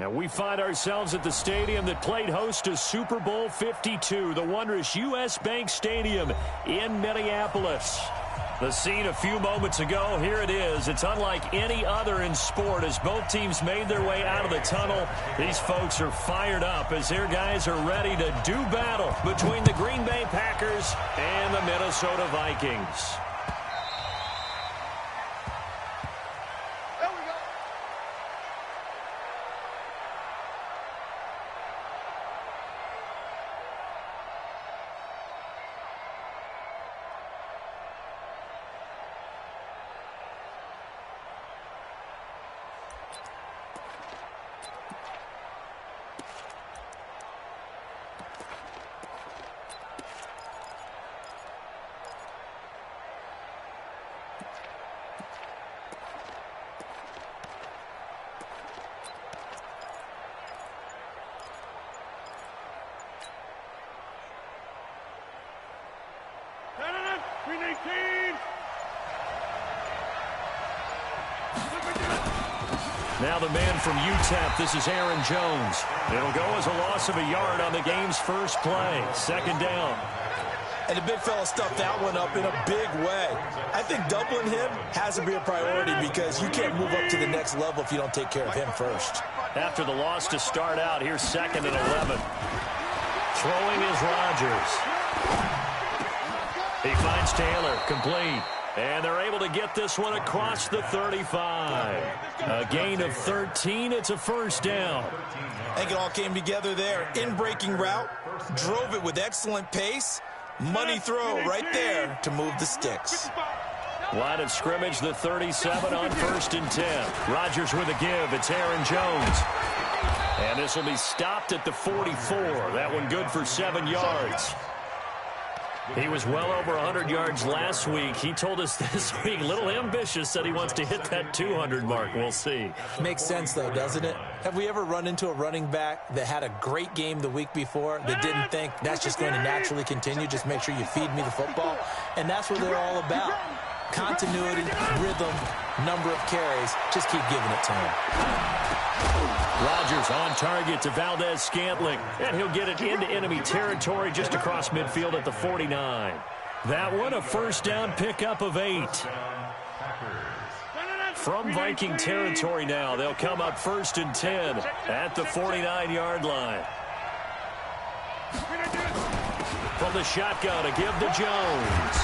And we find ourselves at the stadium that played host to Super Bowl 52, the wondrous U.S. Bank Stadium in Minneapolis. The scene a few moments ago, here it is. It's unlike any other in sport as both teams made their way out of the tunnel. These folks are fired up as their guys are ready to do battle between the Green Bay Packers and the Minnesota Vikings. Now the man from UTEP, this is Aaron Jones. It'll go as a loss of a yard on the game's first play. Second down. And the big fella stuffed that one up in a big way. I think doubling him has to be a priority because you can't move up to the next level if you don't take care of him first. After the loss to start out, here's 2nd and 11. Throwing is Rodgers. He finds Taylor, complete. And they're able to get this one across the 35. A gain of 13. It's a first down. I think it all came together there. In-breaking route. Drove it with excellent pace. Money throw right there to move the sticks. Line of scrimmage, the 37 on 1st and 10. Rodgers with a give. It's Aaron Jones. And this will be stopped at the 44. That one good for 7 yards. He was well over 100 yards last week. He told us this week, a little ambitious, said he wants to hit that 200 mark. We'll see. Makes sense, though, doesn't it? Have we ever run into a running back that had a great game the week before that didn't think that's just going to naturally continue? Just make sure you feed me the football. And that's what they're all about. Continuity, rhythm, number of carries. Just keep giving it to him. Rodgers on target to Valdez-Scantling, and he'll get it into enemy territory just across midfield at the 49. That one, a first down pickup of 8. From Viking territory now, they'll come up 1st and 10 at the 49-yard line. From the shotgun, a give to Jones.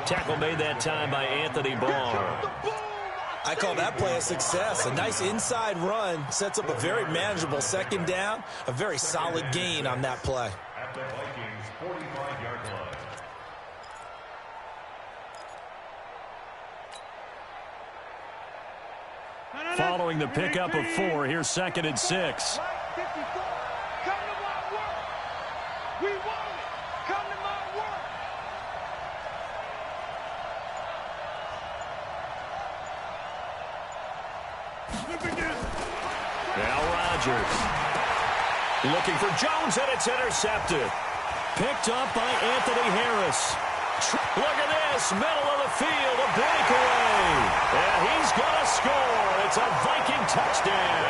Tackle made that time by Anthony Barr. I call that play a success. A nice inside run sets up a very manageable 2nd down. A very solid gain on that play. At the Vikings 45-yard line. Following the pickup of 4, here's 2nd and 6. Now Rodgers. Looking for Jones, and it's intercepted. Picked up by Anthony Harris. Look at this, middle of the field, a breakaway. And he's going to score. It's a Viking touchdown.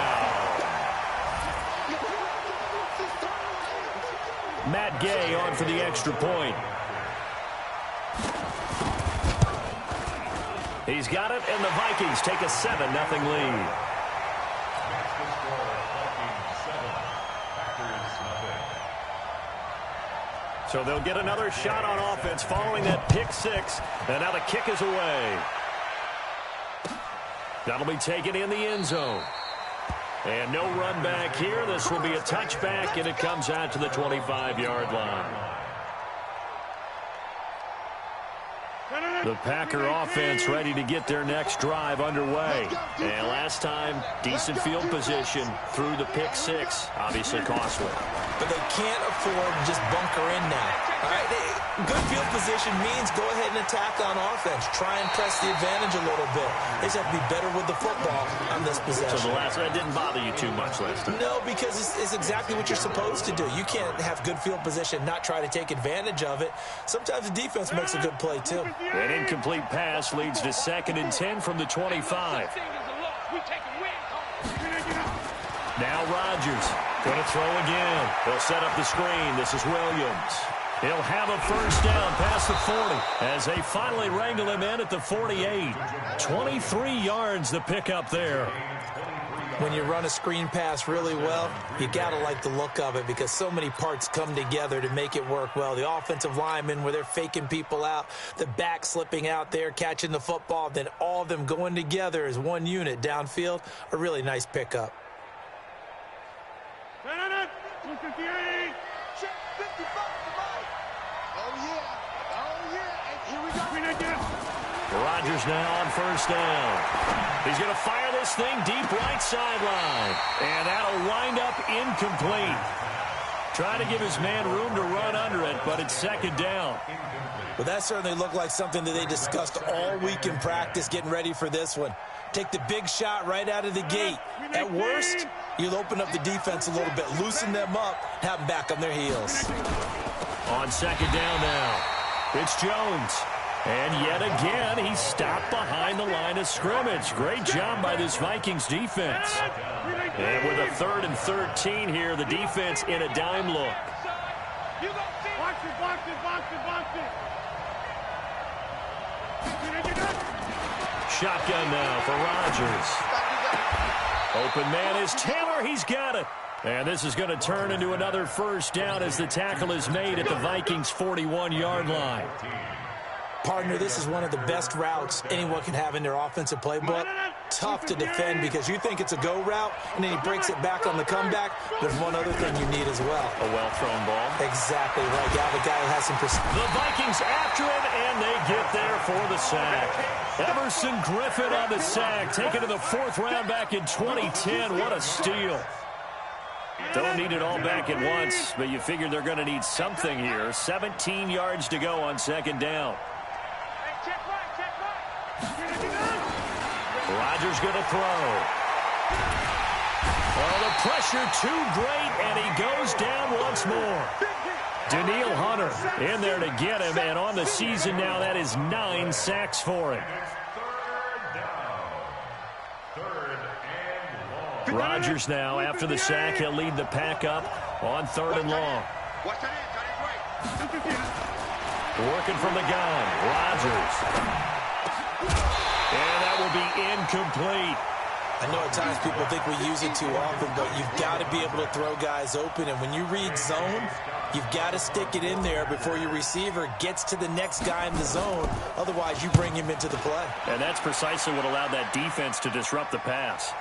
Matt Gay on for the extra point. He's got it, and the Vikings take a 7-0 lead. So they'll get another shot on offense following that pick 6. And now the kick is away. That'll be taken in the end zone. And no run back here. This will be a touchback, and it comes out to the 25-yard line. The Packer offense ready to get their next drive underway. And last time, decent field position through the pick 6. Obviously costly. But they can't afford to just bunker in now. All right, good field position means go ahead and attack on offense. Try and press the advantage a little bit. They just have to be better with the football on this possession. So the last that didn't bother you too much last time? No, because it's exactly what you're supposed to do. You can't have good field position, not try to take advantage of it. Sometimes the defense makes a good play, too. An incomplete pass leads to 2nd and 10 from the 25. Now Rodgers going to throw again. He'll set up the screen. This is Williams. He'll have a first down past the 40 as they finally wrangle him in at the 48. 23 yards the pickup there. When you run a screen pass really well, you got to like the look of it because so many parts come together to make it work well. The offensive linemen, where they're faking people out, the back slipping out there, catching the football, then all of them going together as one unit downfield, a really nice pickup. Rodgers now on first down. He's going to fire this thing deep right sideline. And that'll wind up incomplete. Trying to give his man room to run under it, but it's second down. Well, that certainly looked like something that they discussed all week in practice getting ready for this one. Take the big shot right out of the gate. At worst, you'll open up the defense a little bit, loosen them up, have them back on their heels. On second down now, it's Jones. And yet again, he's stopped behind the line of scrimmage. Great job by this Vikings defense. And with a 3rd and 13 here, the defense in a dime look. Shotgun now for Rodgers. Open man is Taylor. He's got it. And this is going to turn into another first down as the tackle is made at the Vikings' 41-yard line. Partner, this is one of the best routes anyone can have in their offensive playbook. Tough to defend because you think it's a go route, and then he breaks it back on the comeback. There's one other thing you need as well. A well-thrown ball. Exactly right. You have a guy who has some perspective. The Vikings after him, and they get there for the sack. Emerson Griffin on the sack, taken to the 4th round back in 2010. What a steal. Don't need it all back at once, but you figure they're going to need something here. 17 yards to go on second down. Rodgers going to throw. Oh, the pressure too great, and he goes down once more. Daniil Hunter in there to get him, and on the season now, that is 9 sacks for him. Rodgers now, after the sack, he'll lead the pack up on 3rd and long. Working from the gun, Rodgers. And that will be incomplete. I know at times people think we use it too often, but you've got to be able to throw guys open. And when you read zone, you've got to stick it in there before your receiver gets to the next guy in the zone. Otherwise, you bring him into the play. And that's precisely what allowed that defense to disrupt the pass.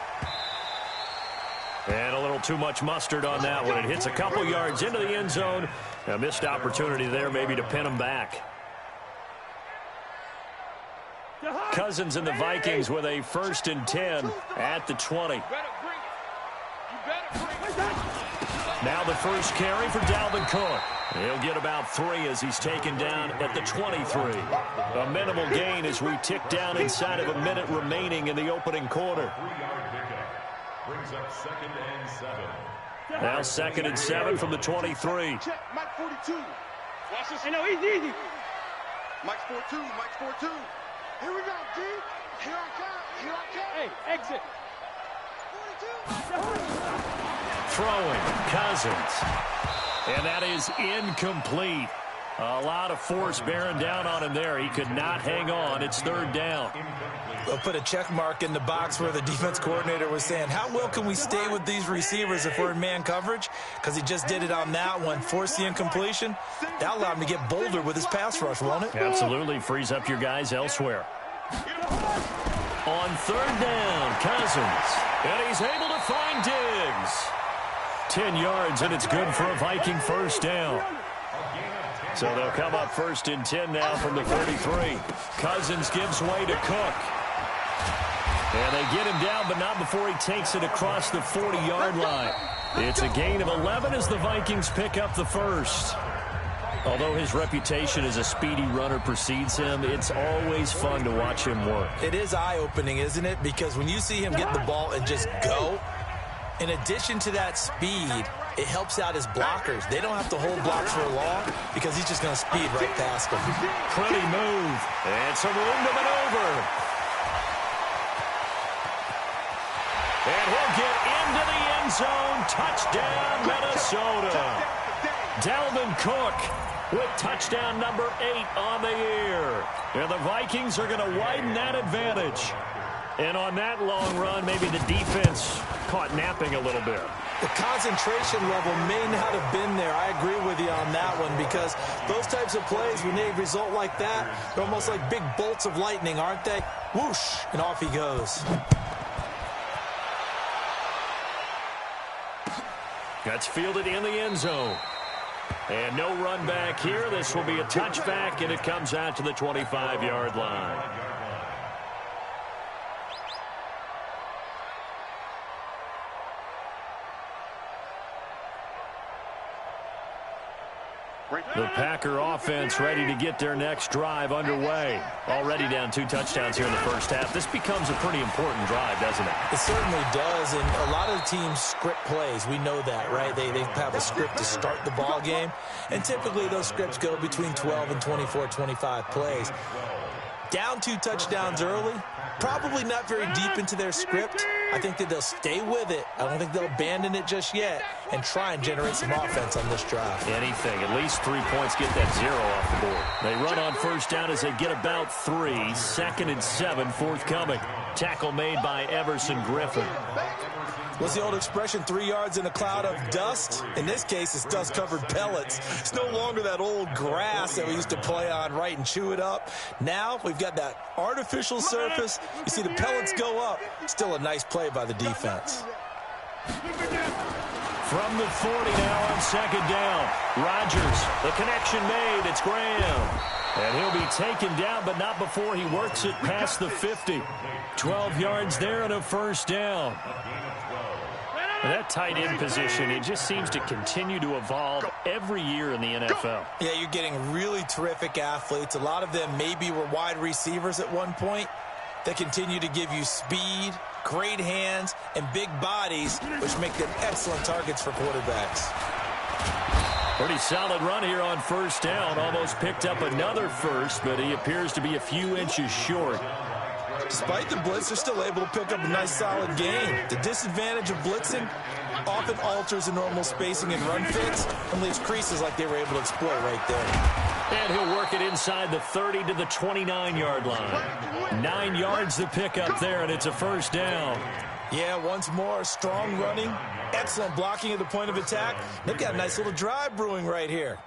And a little too much mustard on that one. It hits a couple yards into the end zone. A missed opportunity there maybe to pin him back. Cousins and the Vikings with a 1st and 10 at the 20. Now the first carry for Dalvin Cook. He'll get about 3 as he's taken down at the 23. A minimal gain as we tick down inside of a minute remaining in the opening quarter. Brings up 2nd and 7. Now 2nd and 7 from the 23. Check, Mike 42. Watch this. Hey, no, easy. Mike's 42, Mike's 42. Here we go, G. Here I come, here I come. Hey, exit. 42. Throwing, Cousins. And that is incomplete. A lot of force bearing down on him there. He could not hang on. It's 3rd down. We'll put a check mark in the box where the defense coordinator was saying, how well can we stay with these receivers if we're in man coverage? Because he just did it on that one. Force the incompletion. That allowed him to get bolder with his pass rush, won't it? Absolutely. Frees up your guys elsewhere. On 3rd down, Cousins. And he's able to find Diggs. 10 yards, and it's good for a Viking first down. So they'll come up 1st and 10 now from the 33. Cousins gives way to Cook. And they get him down, but not before he takes it across the 40-yard line. It's a gain of 11 as the Vikings pick up the first. Although his reputation as a speedy runner precedes him, it's always fun to watch him work. It is eye-opening, isn't it? Because when you see him get the ball and just go, in addition to that speed, it helps out his blockers. They don't have to hold blocks for long because he's just going to speed right past them. Pretty move. And some room to maneuver. And he'll get into the end zone. Touchdown, Minnesota. Dalvin Cook with touchdown number 8 on the year. And the Vikings are going to widen that advantage. And on that long run, maybe the defense caught napping a little bit. The concentration level may not have been there. I agree with you on that one, because those types of plays, when they result like that, they're almost like big bolts of lightning, aren't they? Whoosh, and off he goes. That's fielded in the end zone. And no run back here. This will be a touchback, and it comes out to the 25-yard line. The Packer offense ready to get their next drive underway. Already down 2 touchdowns here in the first half. This becomes a pretty important drive, doesn't it? It certainly does, and a lot of the teams script plays. We know that, right? They have a script to start the ball game, and typically those scripts go between 12 and 24, 25 plays. Down 2 touchdowns early, probably not very deep into their script. I think that they'll stay with it. I don't think they'll abandon it just yet and try and generate some offense on this drive. Anything, at least 3 points, get that 0 off the board. They run on first down as they get about 3. 2nd and 7 forthcoming. Tackle made by Everson Griffin. What's the old expression, 3 yards in a cloud of dust? In this case, it's dust-covered pellets. It's no longer that old grass that we used to play on, right, and chew it up. Now we've got that artificial surface. You see the pellets go up. Still a nice play by the defense. From the 40 now on 2nd down. Rodgers, the connection made. It's Graham. And he'll be taken down, but not before he works it past the 50. 12 yards there and a first down. That tight end position, it just seems to continue to evolve every year in the NFL. Yeah, you're getting really terrific athletes. A lot of them maybe were wide receivers at one point. They continue to give you speed, great hands, and big bodies, which make them excellent targets for quarterbacks. Pretty solid run here on first down. Almost picked up another first, but he appears to be a few inches short. Despite the blitz, they're still able to pick up a nice, solid gain. The disadvantage of blitzing often alters the normal spacing and run fits and leaves creases like they were able to exploit right there. And he'll work it inside the 30 to the 29-yard line. 9 yards to pick up there, and it's a first down. Yeah, once more, strong running, excellent blocking at the point of attack. They've got a nice little drive brewing right here.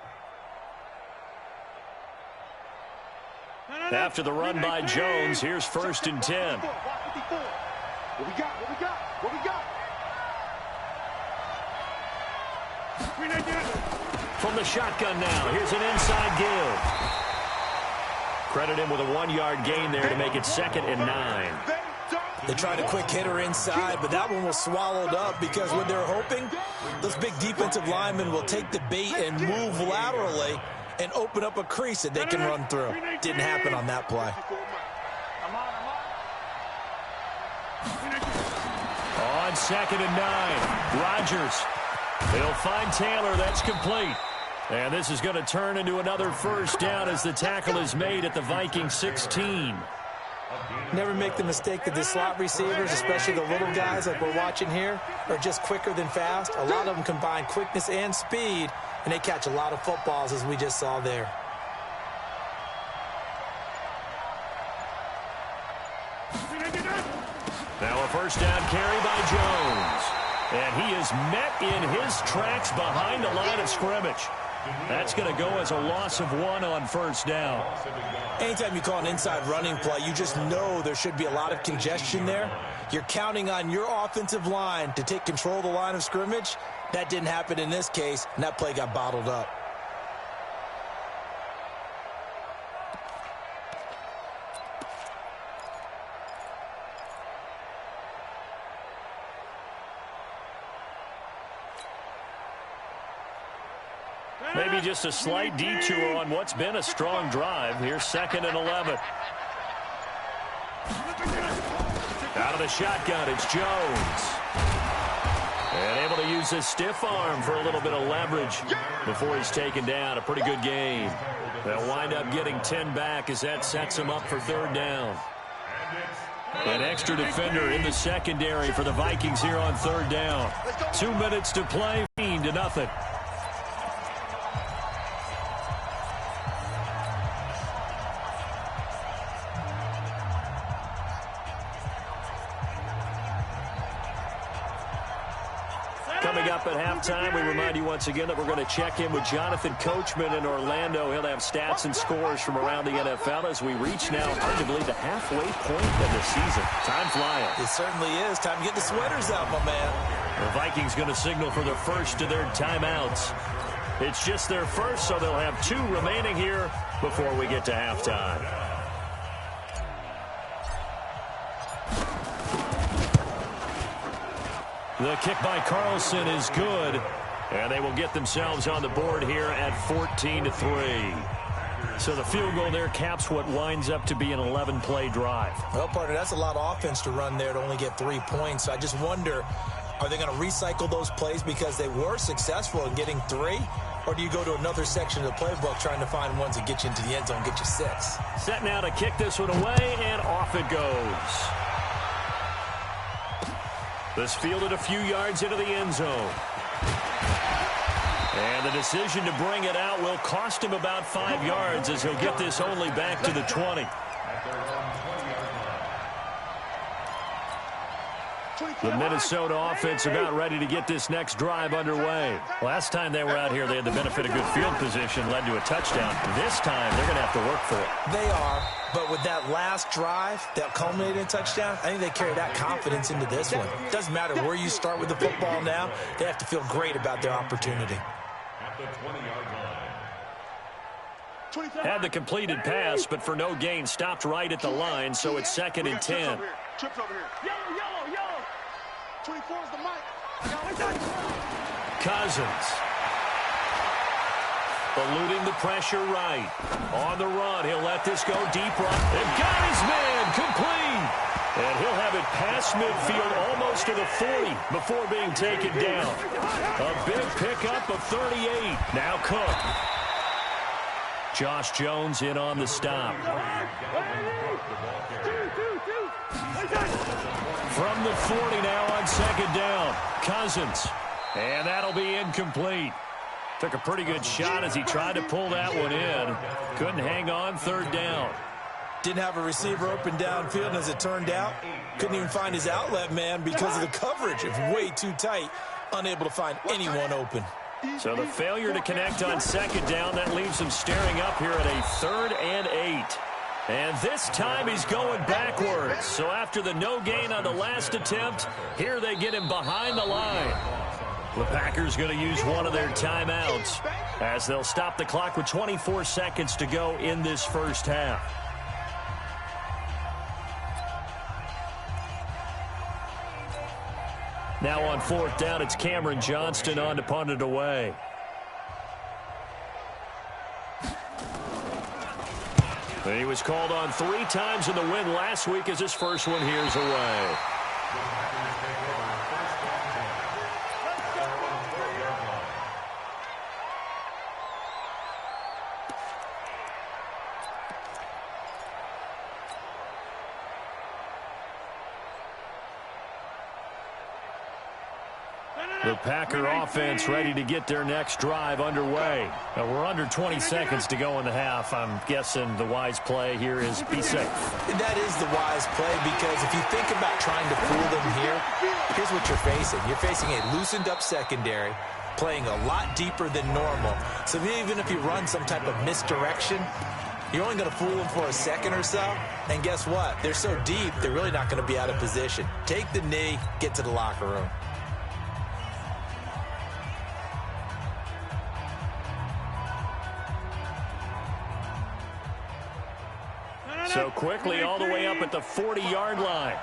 After the run by Jones, here's 1st and 10. What we got? What we got? What we got? From the shotgun now, here's an inside give. Credit him with a 1-yard gain there to make it 2nd and 9. They tried a quick hitter inside, but that one was swallowed up because what they're hoping, those big defensive linemen will take the bait and move laterally and open up a crease that they can run through. Didn't happen on that play. On 2nd and 9, Rodgers. He'll find Taylor. That's complete. And this is going to turn into another first down as the tackle is made at the Vikings 16. Never make the mistake that the slot receivers, especially the little guys like we're watching here, are just quicker than fast. A lot of them combine quickness and speed, and they catch a lot of footballs, as we just saw there. Now a first down carry by Jones. And he is met in his tracks behind the line of scrimmage. That's going to go as a loss of 1 on first down. Anytime you call an inside running play, you just know there should be a lot of congestion there. You're counting on your offensive line to take control of the line of scrimmage. That didn't happen in this case, and that play got bottled up. Maybe just a slight detour on what's been a strong drive. Here's 2nd and 11. Out of the shotgun, it's Jones. And able to use his stiff arm for a little bit of leverage before he's taken down. A pretty good game. They'll wind up getting 10 back as that sets him up for 3rd down. An extra defender in the secondary for the Vikings here on third down. 2 minutes to play, 15-0. Coming up at halftime, we remind you once again that we're going to check in with Jonathan Coachman in Orlando. He'll have stats and scores from around the NFL as we reach now, arguably, the halfway point of the season. Time flying. It certainly is. Time to get the sweaters out, my man. The Vikings going to signal for the first of their timeouts. It's just their first, so they'll have 2 remaining here before we get to halftime. The kick by Carlson is good, and they will get themselves on the board here at 14-3. So the field goal there caps what winds up to be an 11-play drive. Well, partner, that's a lot of offense to run there to only get 3 points. I just wonder, are they going to recycle those plays because they were successful in getting 3? Or do you go to another section of the playbook trying to find ones that get you into the end zone, get you 6? Set now to kick this one away, and off it goes. This fielded a few yards into the end zone. And the decision to bring it out will cost him about 5 yards as he'll get this only back to the 20. The Minnesota offense about ready to get this next drive underway. Last time they were out here, they had the benefit of good field position, led to a touchdown. This time, they're going to have to work for it. They are, but with that last drive that culminated in a touchdown, I think they carry that confidence into this one. Doesn't matter where you start with the football now, they have to feel great about their opportunity. At the 20-yard line. Had the completed pass, but for no gain, stopped right at the line, so it's 2nd and 10. Trips over here. Yellow. 24 is the mic. Cousins. Eluding the pressure right. On the run, he'll let this go deep right. They've got his man complete. And he'll have it past midfield almost to the 40 before being taken down. A big pickup of 38. Now Cook. Josh Jones in on the stop. From the 40 now on 2nd down. Cousins. And that'll be incomplete. Took a pretty good shot as he tried to pull that one in. Couldn't hang on 3rd down. Didn't have a receiver open downfield, and as it turned out, couldn't even find his outlet man because of the coverage. It's way too tight. Unable to find anyone open. So the failure to connect on 2nd down, that leaves him staring up here at a 3rd and 8. And this time he's going backwards. So after the no gain on the last attempt, here they get him behind the line. The Packers going to use one of their timeouts as they'll stop the clock with 24 seconds to go in this first half. Now on 4th down, it's Cameron Johnston on to punt it away. He was called on 3 times in the win last week as his first one here's away. The Packer offense ready to get their next drive underway. Now we're under 20 seconds to go in the half. I'm guessing the wise play here is be safe. That is the wise play because if you think about trying to fool them here, here's what you're facing. You're facing a loosened up secondary, playing a lot deeper than normal. So even if you run some type of misdirection, you're only going to fool them for a second or so. And guess what? They're so deep, they're really not going to be out of position. Take the knee, get to the locker room. So quickly all the way up at the 40-yard line.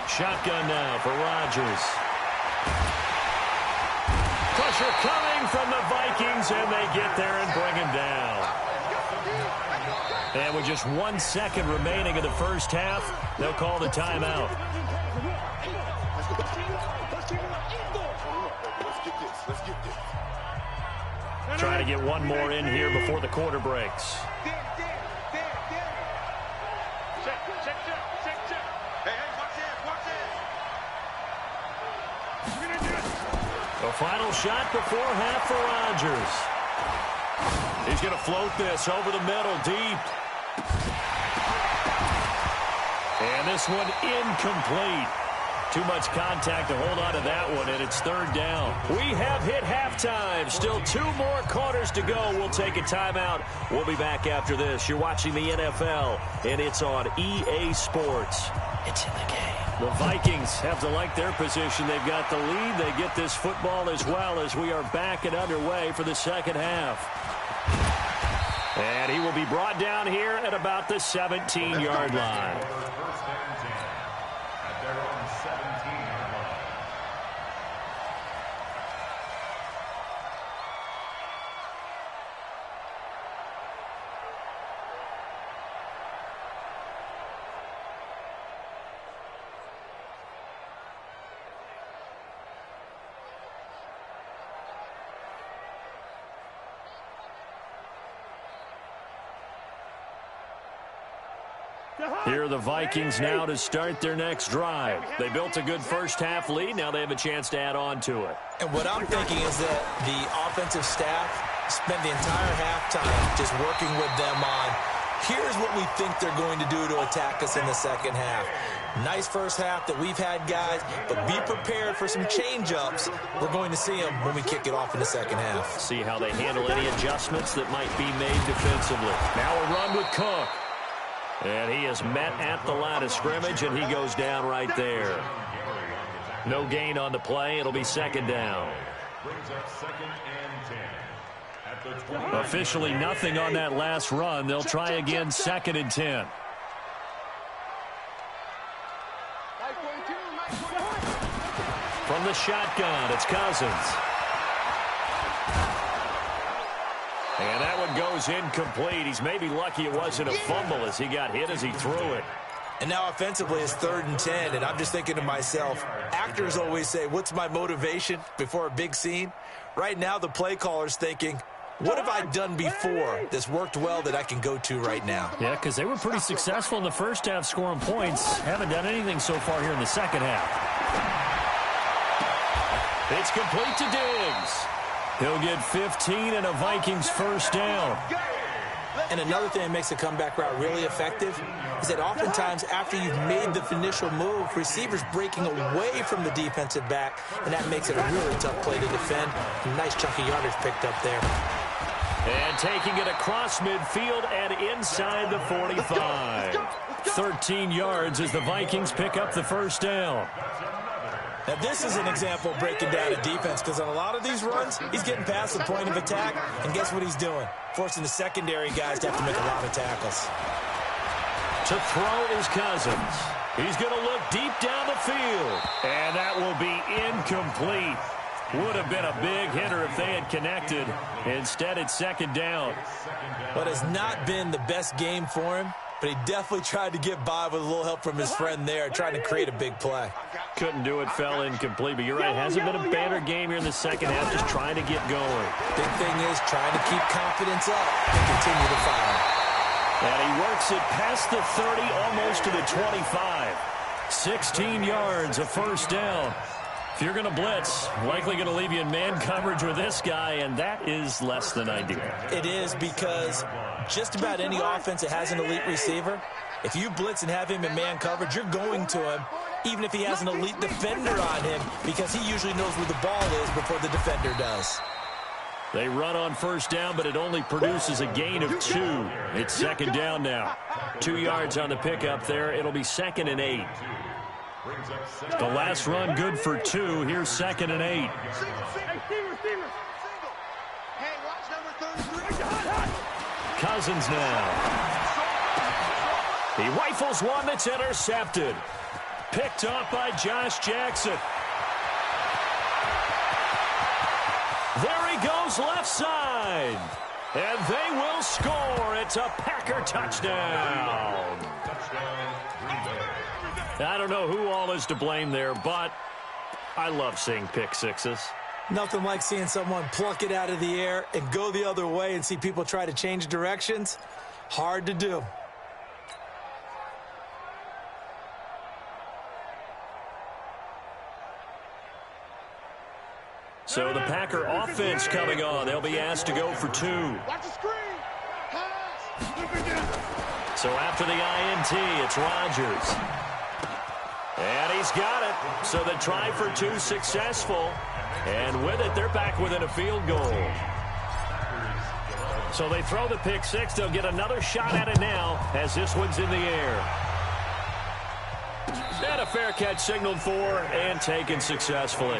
Shotgun now for Rodgers. Pressure coming from the Vikings, and they get there and bring him down. And with just 1 second remaining in the first half, they'll call the timeout. Trying to get one more in here before the quarter breaks. The final shot before half for Rodgers. He's going to float this over the middle, deep. And this one incomplete. Too much contact to hold on to that one, and it's third down. We have hit halftime. Still 2 more quarters to go. We'll take a timeout. We'll be back after this. You're watching the NFL, and it's on EA Sports. It's in the game. The Vikings have to like their position. They've got the lead. They get this football as well as we are back and underway for the second half. And he will be brought down here at about the 17-yard line. First and 10 at their own 17-yard line. Here are the Vikings now to start their next drive. They built a good first-half lead. Now they have a chance to add on to it. And what I'm thinking is that the offensive staff spent the entire halftime just working with them on, here's what we think they're going to do to attack us in the second half. Nice first half that we've had, guys, but be prepared for some change-ups. We're going to see them when we kick it off in the second half. See how they handle any adjustments that might be made defensively. Now a run with Cook. And he is met at the line of scrimmage, and he goes down right there. No gain on the play. It'll be second down. Brings up second and 10 at the 20. Officially nothing on that last run. They'll try again second and 10. From the shotgun, it's Cousins. And that one goes incomplete. He's maybe lucky it wasn't a fumble as he got hit as he threw it. And now offensively it's third and 10, and I'm just thinking to myself, actors always say, what's my motivation before a big scene? Right now the play caller's thinking, what have I done before that's worked well that I can go to right now? Yeah, because they were pretty successful in the first half scoring points. Haven't done anything so far here in the second half. It's complete to Diggs. He'll get 15 and a Vikings first down. And another thing that makes the comeback route really effective is that oftentimes after you've made the initial move, receivers breaking away from the defensive back, and that makes it a really tough play to defend. A nice chunk of yardage picked up there. And taking it across midfield and inside the 45. 13 yards as the Vikings pick up the first down. Now, this is an example of breaking down a defense, because on a lot of these runs, he's getting past the point of attack, and guess what he's doing? Forcing the secondary guys to have to make a lot of tackles. To throw is Cousins. He's going to look deep down the field, and that will be incomplete. Would have been a big hitter if they had connected. Instead, it's second down. What has not been the best game for him, but he definitely tried to get by with a little help from his friend there, trying to create a big play. Couldn't do it, fell incomplete, but you're right. Hasn't been a banner game here in the second half, just trying to get going. Big thing is trying to keep confidence up and continue to fire. And he works it past the 30, almost to the 25. 16 yards, a first down. If you're going to blitz, likely going to leave you in man coverage with this guy, and that is less than ideal. It is, because just about any offense that has an elite receiver, if you blitz and have him in man coverage, you're going to him, even if he has an elite defender on him, because he usually knows where the ball is before the defender does. They run on first down, but it only produces a gain of 2. It's second down now. 2 yards on the pickup there. It'll be second and 8. The last run good for 2. Here's second and 8. Cousins now. He rifles one that's intercepted. Picked up by Josh Jackson. There he goes left side. And they will score. It's a Packer touchdown. I don't know who all is to blame there, but I love seeing pick sixes. Nothing like seeing someone pluck it out of the air and go the other way and see people try to change directions. Hard to do. So the Packer offense coming on. They'll be asked to go for 2. Watch the screen. Pass. So after the INT, it's Rodgers. And he's got it. So the try for 2 successful. And with it, they're back within a field goal. So they throw the pick 6. They'll get another shot at it now as this one's in the air. And a fair catch signaled for and taken successfully.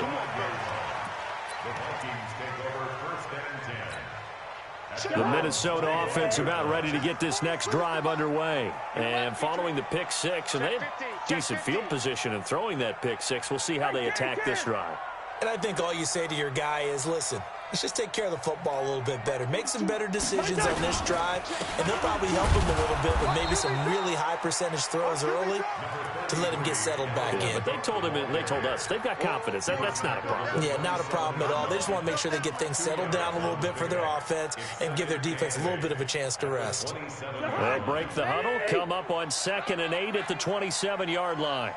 The Minnesota offense about ready to get this next drive underway. And following the pick 6, and they have decent field position in throwing that pick 6. We'll see how they attack this drive. And I think all you say to your guy is, listen, let's just take care of the football a little bit better. Make some better decisions on this drive, and they'll probably help him a little bit with maybe some really high percentage throws early to let him get settled back in. But they told him, and they told us, they've got confidence. That's not a problem. Yeah, not a problem at all. They just want to make sure they get things settled down a little bit for their offense and give their defense a little bit of a chance to rest. They'll break the huddle, come up on 2nd and 8 at the 27-yard line.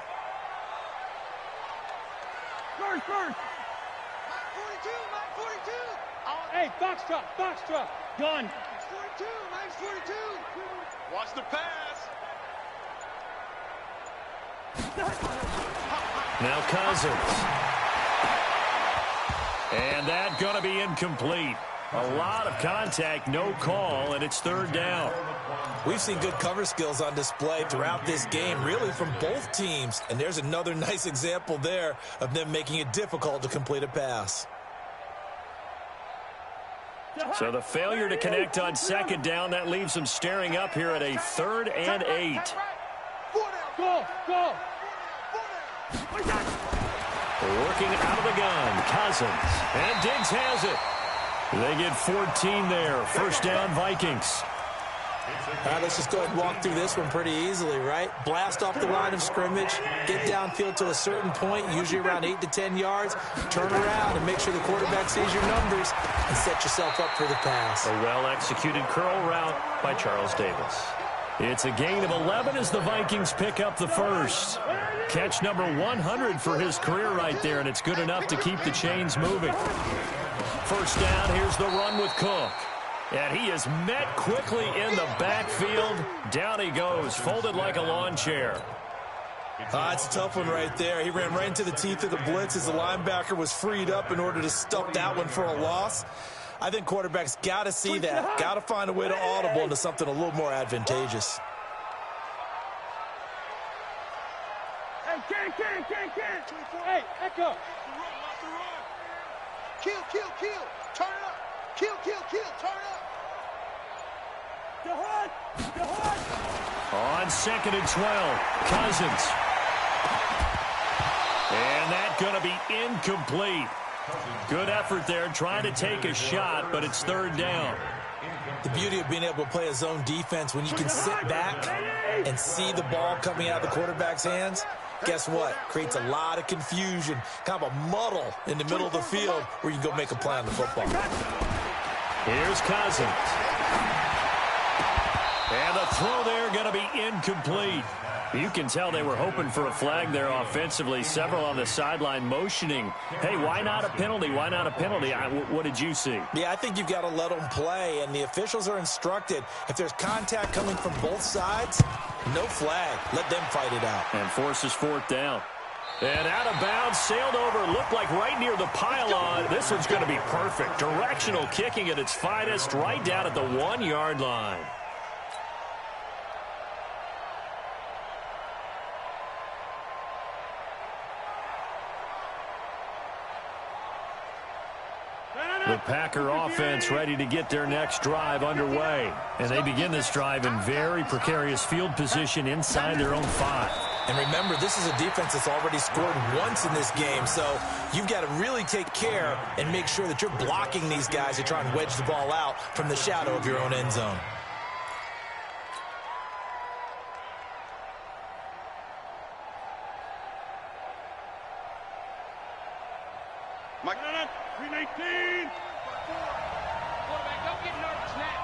First. Hey, box truck, gun. 42, Mike's 42. Watch the pass. Now Cousins. And that's going to be incomplete. A lot of contact, no call, and it's 3rd down. We've seen good cover skills on display throughout this game, really from both teams. And there's another nice example there of them making it difficult to complete a pass. So the failure to connect on 2nd down, that leaves them staring up here at a 3rd and 8. Go. Working out of the gun, Cousins. And Diggs has it. They get 14 there. 1st down, Vikings. All right, let's just go ahead and walk through this one pretty easily, right? Blast off the line of scrimmage, get downfield to a certain point, usually around 8 to 10 yards, turn around and make sure the quarterback sees your numbers and set yourself up for the pass. A well-executed curl route by Charles Davis. It's a gain of 11 as the Vikings pick up the 1st. Catch number 100 for his career right there, and it's good enough to keep the chains moving. 1st down, here's the run with Cook. And he is met quickly in the backfield. Down he goes, folded like a lawn chair. It's a tough one right there. He ran right into the teeth of the blitz as the linebacker was freed up in order to stuff that one for a loss. I think quarterbacks got to see that. Got to find a way to audible into something a little more advantageous. Hey, can't. Hey, Echo. Kill. Turn it up. Kill. Turn it up. The hood. On 2nd and 12, Cousins. And that's going to be incomplete. Good effort there, trying to take a shot, but it's 3rd down. The beauty of being able to play a zone defense when you can sit back and see the ball coming out of the quarterback's hands, guess what? Creates a lot of confusion, kind of a muddle in the middle of the field where you can go make a play on the football. Here's Cousins. And the throw there going to be incomplete. You can tell they were hoping for a flag there offensively. Several on the sideline motioning. Hey, why not a penalty? Why not a penalty? What did you see? Yeah, I think you've got to let them play, and the officials are instructed. If there's contact coming from both sides, no flag. Let them fight it out. And forces 4th down. And out of bounds, sailed over, looked like right near the pylon. This one's going to be perfect. Directional kicking at its finest, right down at the 1-yard line. The Packer offense ready to get their next drive underway. And they begin this drive in very precarious field position inside their own 5. And remember, this is a defense that's already scored once in this game, so you've got to really take care and make sure that you're blocking these guys to try and wedge the ball out from the shadow of your own end zone. Mike. 319. Quarterback, don't get nervous now.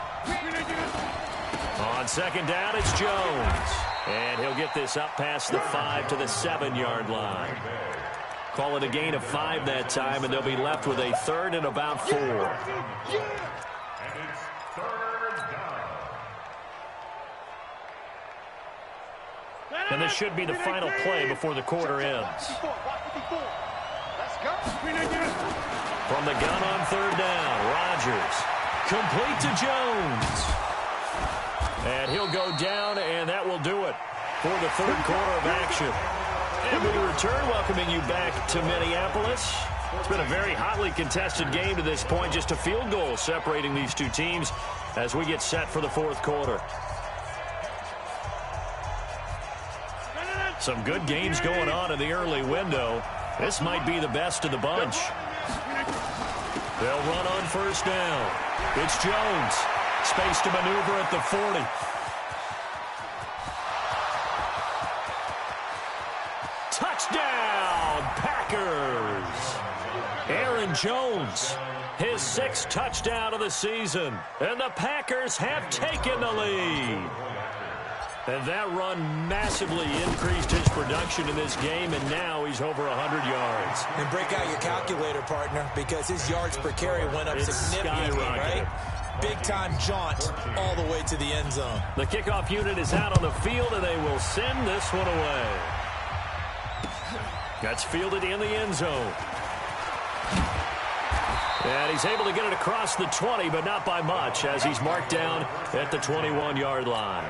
On 2nd down, it's Jones. And he'll get this up past the 5 to the 7-yard line. Call it a gain of 5 that time, and they'll be left with a 3rd and about 4. And it's 3rd down. And this should be the final play before the quarter ends. Let's go. From the gun on 3rd down, Rodgers. Complete to Jones. And he'll go down, and that will do it for the 3rd quarter of action. And we return, welcoming you back to Minneapolis. It's been a very hotly contested game to this point. Just a field goal separating these two teams as we get set for the 4th quarter. Some good games going on in the early window. This might be the best of the bunch. They'll run on 1st down. It's Jones. Space to maneuver at the 40. Touchdown, Packers. Aaron Jones, his 6th touchdown of the season. And the Packers have taken the lead. And that run massively increased his production in this game, and now he's over 100 yards. And break out your calculator, partner, because his yards per carry went up significantly, right? Big-time jaunt all the way to the end zone. The kickoff unit is out on the field, and they will send this one away. That's fielded in the end zone. And he's able to get it across the 20, but not by much, as he's marked down at the 21-yard line.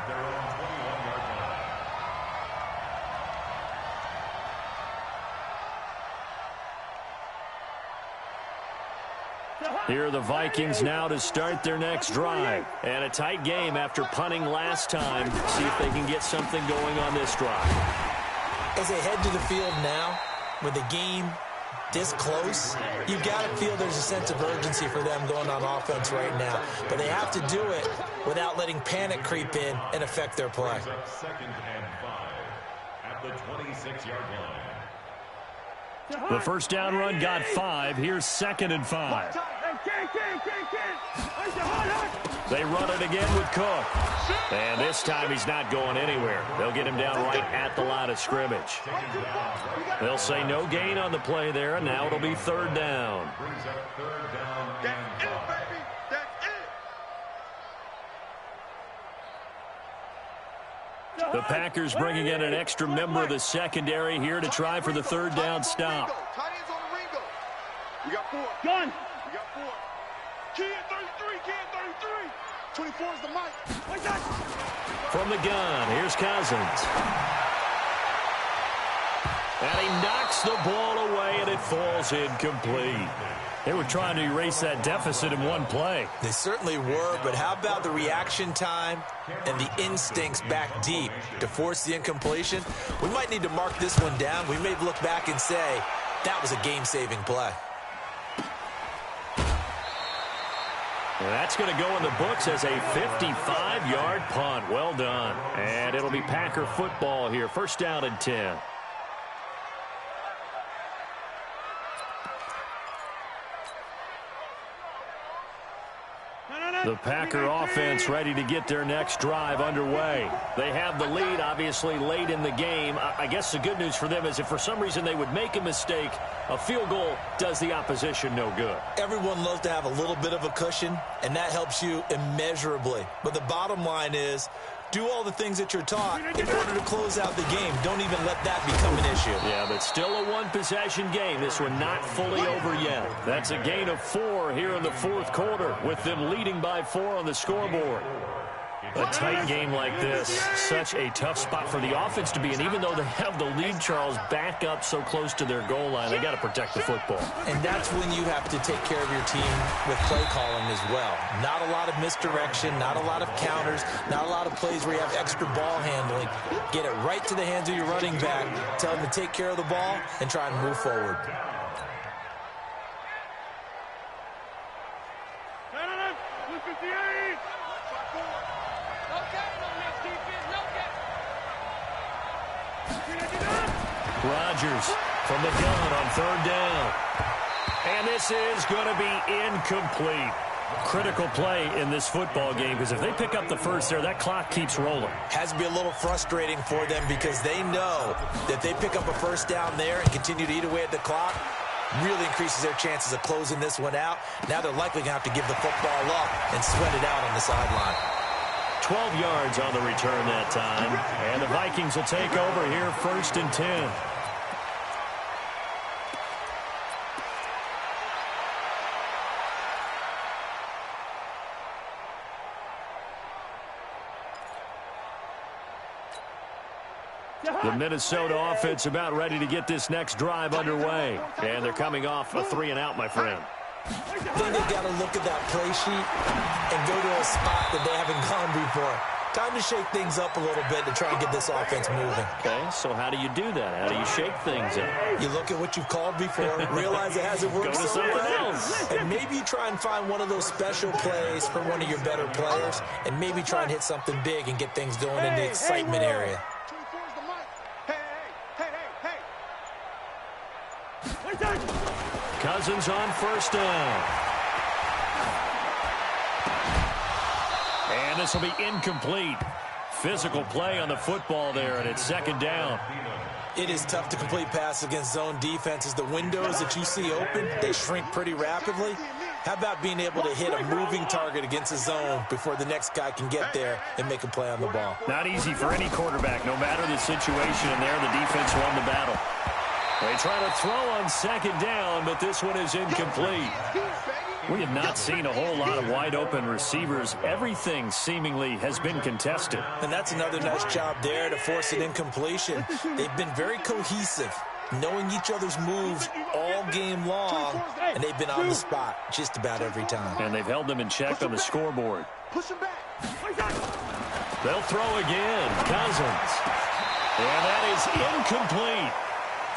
Here are the Vikings now to start their next drive. And a tight game after punting last time. See if they can get something going on this drive. As they head to the field now, with the game this close, you've got to feel there's a sense of urgency for them going on offense right now. But they have to do it without letting panic creep in and affect their play. 2nd and 5 at the 26-yard line. The 1st down run got 5. Here's 2nd and 5. They run it again with Cook. And this time he's not going anywhere. They'll get him down right at the line of scrimmage. They'll say no gain on the play there, and now it'll be 3rd down. Brings up 3rd down and That's it, baby. That's it. The Packers bringing in an extra member of the secondary here to try for the 3rd down stop. Tight ends on the Ringo. We got 4. Gun. We got 4. Kid 33. Kid 33. 24 is the mic. From the gun, here's Cousins. And he knocks the ball away, and it falls incomplete. They were trying to erase that deficit in one play. They certainly were, but how about the reaction time and the instincts back deep to force the incompletion? We might need to mark this one down. We may look back and say, that was a game-saving play. And that's going to go in the books as a 55-yard punt. Well done. And it'll be Packer football here. 1st down and 10. The Packer offense ready to get their next drive underway. They have the lead, obviously, late in the game. I guess the good news for them is if for some reason they would make a mistake, a field goal does the opposition no good. Everyone loves to have a little bit of a cushion, and that helps you immeasurably. But the bottom line is, do all the things that you're taught in order to close out the game. Don't even let that become an issue. Yeah, but still a one-possession game. This one not fully over yet. That's a gain of 4 here in the 4th quarter, with them leading by 4 on the scoreboard. A tight game like this, such a tough spot for the offense to be in. Even though they have the lead, Charles, back up so close to their goal line, they got to protect the football. And that's when you have to take care of your team with play calling as well. Not a lot of misdirection, not a lot of counters, not a lot of plays where you have extra ball handling. Get it right to the hands of your running back, tell them to take care of the ball, and try and move forward. Rodgers from the gun on 3rd down. And this is going to be incomplete. Critical play in this football game, because if they pick up the first there, that clock keeps rolling. Has to be a little frustrating for them because they know that they pick up a first down there and continue to eat away at the clock, really increases their chances of closing this one out. Now they're likely going to have to give the football up and sweat it out on the sideline. 12 yards on the return that time. And the Vikings will take over here, 1st and 10. The Minnesota offense about ready to get this next drive underway. And they're coming off a 3-and-out, my friend. I think they've got to look at that play sheet and go to a spot that they haven't gone before. Time to shake things up a little bit to try and get this offense moving. Okay, so how do you do that? How do you shake things up? You look at what you've called before, realize it hasn't worked Go to so something well, else. and maybe you try and find one of those special plays from one of your better players, and maybe try and hit something big and get things going in the excitement area. Cousins on 1st down. And this will be incomplete. Physical play on the football there, and it's 2nd down. It is tough to complete passes against zone defenses. The windows that you see open, they shrink pretty rapidly. How about being able to hit a moving target against a zone before the next guy can get there and make a play on the ball? Not easy for any quarterback, no matter the situation, and there the defense won the battle. They try to throw on 2nd down, but this one is incomplete. We have not seen a whole lot of wide-open receivers. Everything seemingly has been contested. And that's another nice job there to force an incompletion. They've been very cohesive, knowing each other's moves all game long, and they've been on the spot just about every time. And they've held them in check on the scoreboard. They'll throw again. Cousins. And that is incomplete.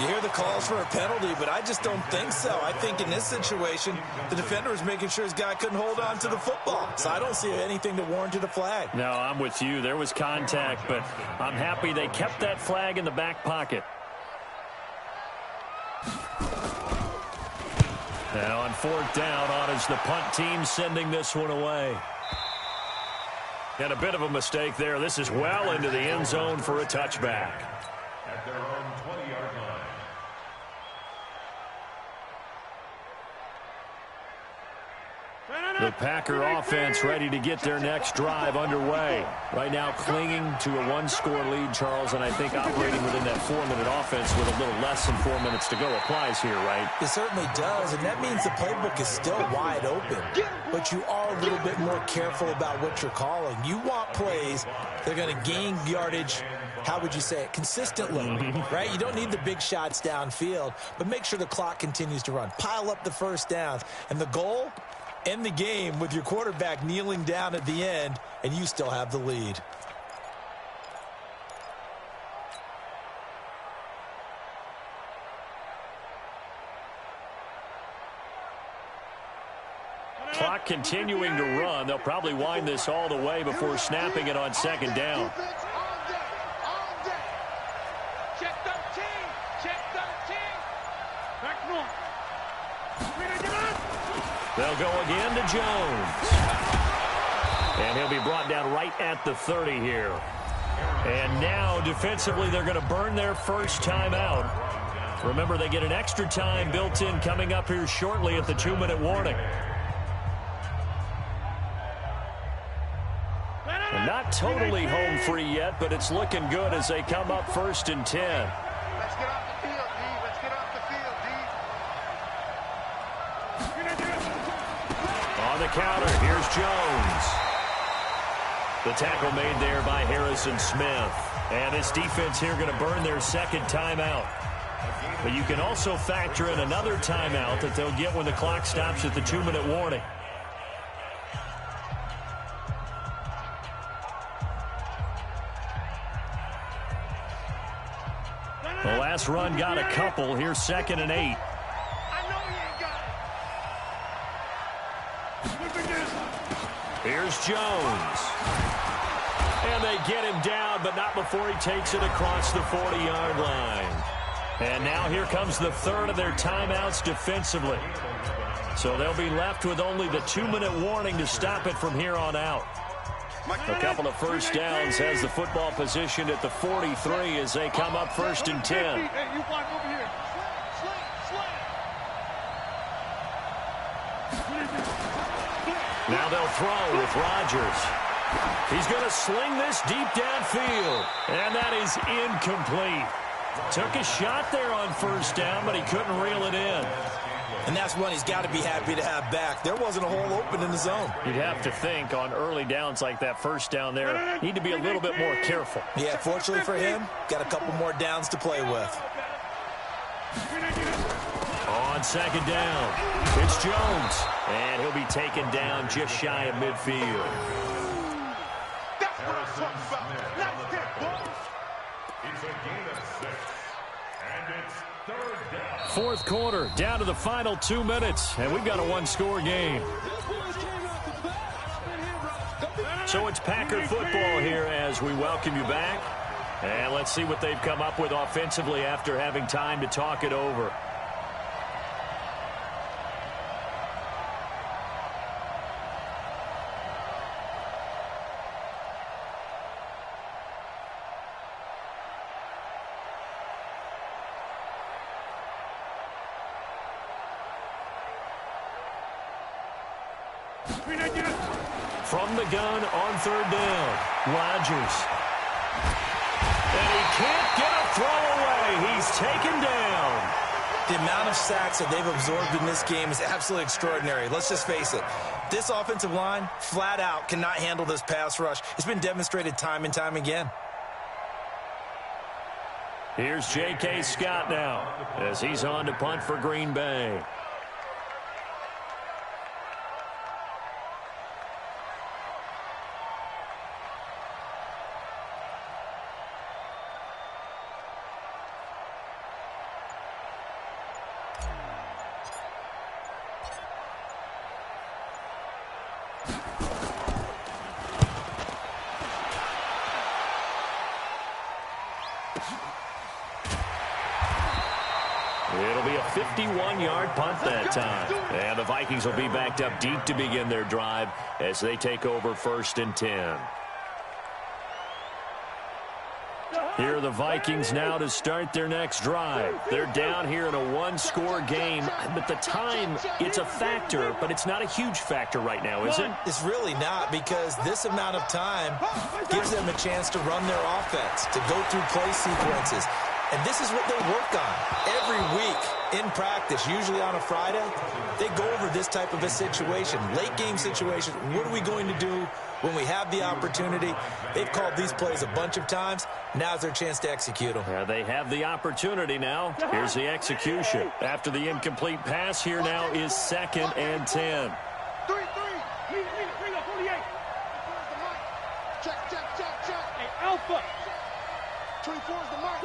You hear the calls for a penalty, but I just don't think so. I think in this situation, the defender was making sure his guy couldn't hold on to the football. So I don't see anything to warrant a flag. No, I'm with you. There was contact, but I'm happy they kept that flag in the back pocket. Now on 4th down, on is the punt team sending this one away. And a bit of a mistake there. This is well into the end zone for a touchback. At their own 20-yard line. The Packer offense ready to get their next drive underway. Right now clinging to a 1-score lead, Charles, and I think operating within that 4-minute offense with a little less than 4 minutes to go applies here, right? It certainly does, and that means the playbook is still wide open. But you are a little bit more careful about what you're calling. You want plays that are going to gain yardage, how would you say it, consistently, right? You don't need the big shots downfield, but make sure the clock continues to run. Pile up the first downs, and the goal, end the game with your quarterback kneeling down at the end, and you still have the lead. Clock continuing to run. They'll probably wind this all the way before snapping it on 2nd down. Check 13. Check 13. Back one. They'll go again to Jones. And he'll be brought down right at the 30 here. And now defensively they're going to burn their first timeout. Remember, they get an extra time built in coming up here shortly at the 2-minute warning. And not totally home free yet, but it's looking good as they come up 1st and 10. Let's get off the field, D. Let's get off the field, D. On the counter, here's Jones. The tackle made there by Harrison Smith. And this defense here going to burn their 2nd timeout. But you can also factor in another timeout that they'll get when the clock stops at the 2-minute warning. The last run got a couple. Here's 2nd and 8. I know he ain't got it. Here's Jones. And they get him down, but not before he takes it across the 40-yard line. And now here comes the third of their timeouts defensively. So they'll be left with only the 2-minute warning to stop it from here on out. A couple of first downs has the football positioned at the 43 as they come up 1st and 10. Now they'll throw with Rodgers. He's going to sling this deep downfield. And that is incomplete. Took a shot there on 1st down, but he couldn't reel it in. And that's one he's got to be happy to have back. There wasn't a hole open in the zone. You'd have to think on early downs like that 1st down there, need to be a little bit more careful. Yeah, fortunately for him, got a couple more downs to play with. On 2nd down, it's Jones. And he'll be taken down just shy of midfield. That's what I'm talking about. Let's get boys. It's a gain of 6. And it's 3rd down. 4th quarter, down to the final 2 minutes, and we've got a 1-score game. So it's Packer football here as we welcome you back. And let's see what they've come up with offensively after having time to talk it over. From the gun on 3rd down, Rodgers. And he can't get a throw away. He's taken down. The amount of sacks that they've absorbed in this game is absolutely extraordinary. Let's just face it. This offensive line, flat out, cannot handle this pass rush. It's been demonstrated time and time again. Here's J.K. Scott now as he's on to punt for Green Bay. It'll be a 51-yard punt that time. And the Vikings will be backed up deep to begin their drive as they take over 1st and 10. Here are the Vikings now to start their next drive. They're down here in a 1-score game, but the time, it's a factor, but it's not a huge factor right now, is it? It's really not, because this amount of time gives them a chance to run their offense, to go through play sequences. And this is what they work on every week in practice, usually on a Friday. They go over this type of a situation, late game situation. What are we going to do when we have the opportunity? They've called these plays a bunch of times. Now's their chance to execute them. Yeah, they have the opportunity now. Here's the execution. After the incomplete pass, here now is 2nd and 10. 3-3. Bring up 48. Check. Hey, Alpha. 24 is the mark.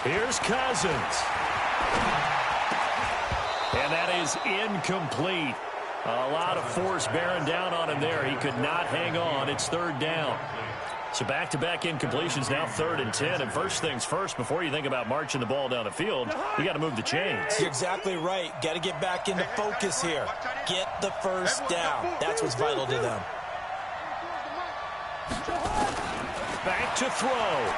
Here's Cousins. And that is incomplete. A lot of force bearing down on him there. He could not hang on. It's 3rd down. So back-to-back incompletions, now 3rd and 10. And first things first, before you think about marching the ball down the field, you got to move the chains. You're exactly right. Got to get back into focus here. Get the first down. That's what's vital to them. Back to throw.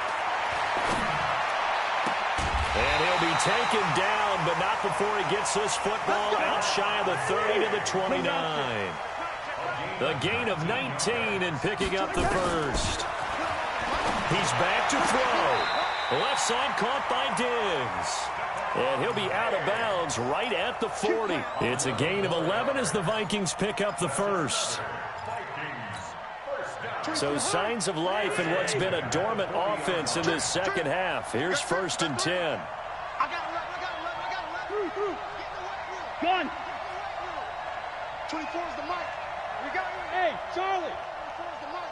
And he'll be taken down, but not before he gets this football out shy of the 30 to the 29. The gain of 19 and picking up the first. He's back to throw. Left side caught by Diggs. And he'll be out of bounds right at the 40. It's a gain of 11 as the Vikings pick up the first. So signs of life in what's been a dormant offense in this second half. Here's 1st and 10. Gun. 24 is the mark. We got it. Hey, Charlie. 24 is the mark.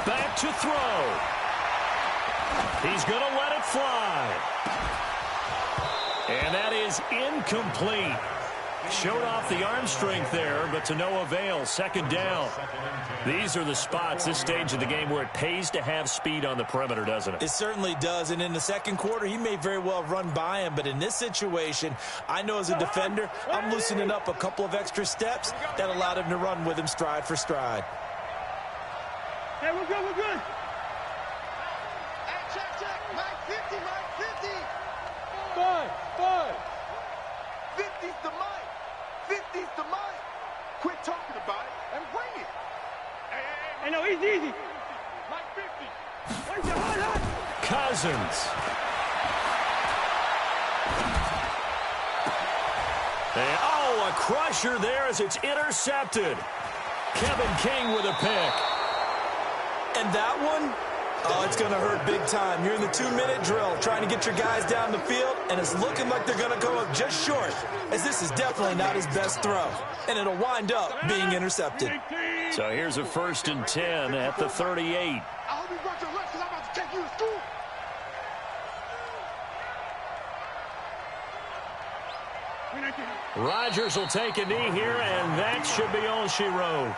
Back to throw. He's going to let it fly. And that is incomplete. Showed off the arm strength there, but to no avail. Second down. These are the spots, this stage of the game, where it pays to have speed on the perimeter, doesn't it? It certainly does, and in the second quarter, he may very well run by him, but in this situation, I know as a defender, I'm loosening up a couple of extra steps that allowed him to run with him stride for stride. Hey, we're good, we're good. Hey, check. Mike 50, Mike 50. Five. 50's the mic. 50's the mic. Quit talking about it and bring it. Hey, no, easy. Mike 50. Where's the hot? Cousins. A crusher there as it's intercepted. Kevin King with a pick. And that one, it's going to hurt big time. You're in the 2-minute drill trying to get your guys down the field, and it's looking like they're going to come up just short, as this is definitely not his best throw, and it'll wind up being intercepted. So here's a 1st and 10 at the 38. I hope you brought your lunch because I'm about to take you to school. Rodgers will take a knee here, and that should be all she wrote.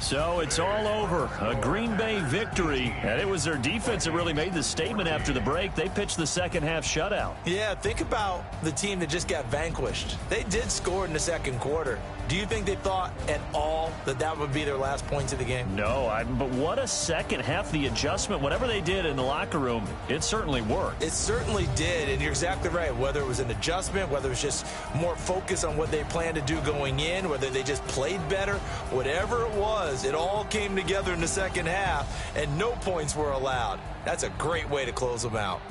So it's all over. A Green Bay victory. And it was their defense that really made the statement after the break. They pitched the second half shutout. Yeah, think about the team that just got vanquished. They did score in the second quarter. Do you think they thought at all that that would be their last points of the game? No, but what a second half. The adjustment, whatever they did in the locker room, it certainly worked. It certainly did, and you're exactly right. Whether it was an adjustment, whether it was just more focus on what they planned to do going in, whether they just played better, whatever it was, it all came together in the second half, and no points were allowed. That's a great way to close them out.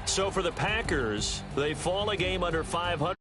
So for the Packers, they fall a game under 500.